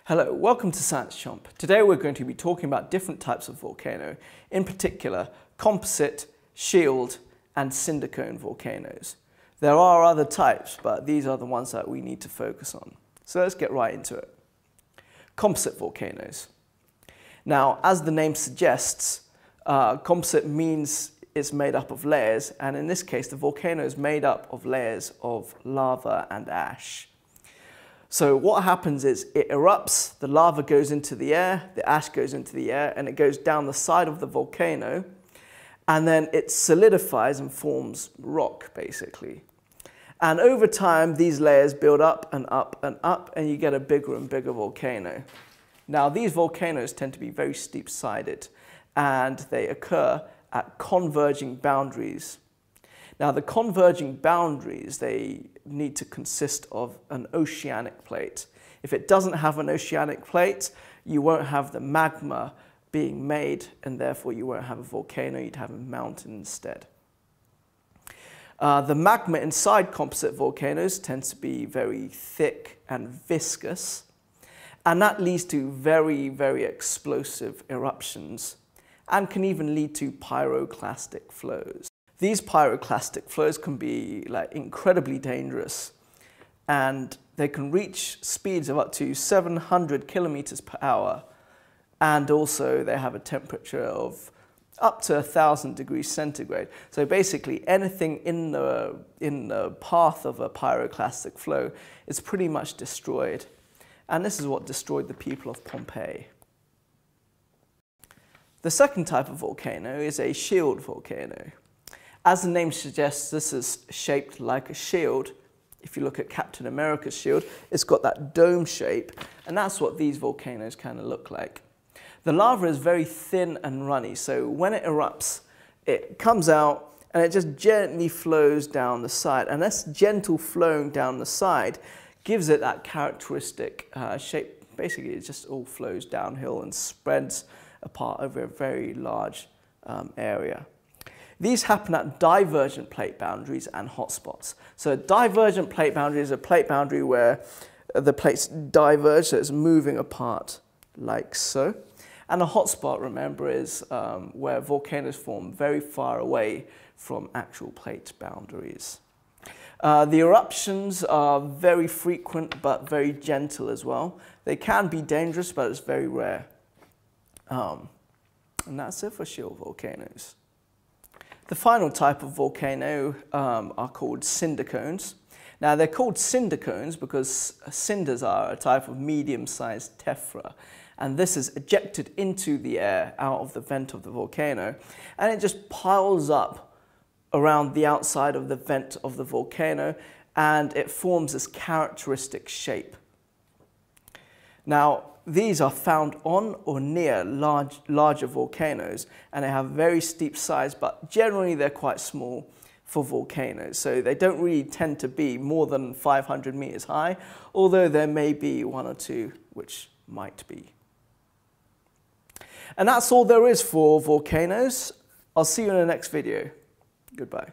Hello, welcome to Science Chomp. Today we're going to be talking about different types of volcano, in particular composite, shield and cinder cone volcanoes. There are other types, but these are the ones that we need to focus on. So let's get right into it. Composite volcanoes. Now, as the name suggests, composite means it's made up of layers, and in this case the volcano is made up of layers of lava and ash. So what happens is it erupts, the lava goes into the air, the ash goes into the air, and it goes down the side of the volcano, and then it solidifies and forms rock, basically. And over time, these layers build up and up and up, and you get a bigger and bigger volcano. Now, these volcanoes tend to be very steep-sided, and they occur at converging boundaries. Now, the converging boundaries, they need to consist of an oceanic plate. If it doesn't have an oceanic plate, you won't have the magma being made, and therefore you won't have a volcano, you'd have a mountain instead. The magma inside composite volcanoes tends to be very thick and viscous, and that leads to very, very explosive eruptions, and can even lead to pyroclastic flows. These pyroclastic flows can be incredibly dangerous, and they can reach speeds of up to 700 kilometers per hour, and also they have a temperature of up to 1,000 degrees centigrade. So basically anything in the path of a pyroclastic flow is pretty much destroyed, and this is what destroyed the people of Pompeii. The second type of volcano is a shield volcano. As the name suggests, this is shaped like a shield. If you look at Captain America's shield, it's got that dome shape, and that's what these volcanoes kind of look like. The lava is very thin and runny, so when it erupts, it comes out and it just gently flows down the side, and this gentle flowing down the side gives it that characteristic shape. Basically, it just all flows downhill and spreads apart over a very large area. These happen at divergent plate boundaries and hotspots. So a divergent plate boundary is a plate boundary where the plates diverge, so it's moving apart like so. And a hotspot, remember, is where volcanoes form very far away from actual plate boundaries. The eruptions are very frequent but very gentle as well. They can be dangerous, but it's very rare. And that's it for shield volcanoes. The final type of volcano are called cinder cones. Now, they're called cinder cones because cinders are a type of medium-sized tephra, and this is ejected into the air out of the vent of the volcano, and it just piles up around the outside of the vent of the volcano, and it forms this characteristic shape. Now, these are found on or near larger volcanoes, and they have very steep sides, but generally they're quite small for volcanoes. So they don't really tend to be more than 500 meters high, although there may be one or two which might be. And that's all there is for volcanoes. I'll see you in the next video. Goodbye.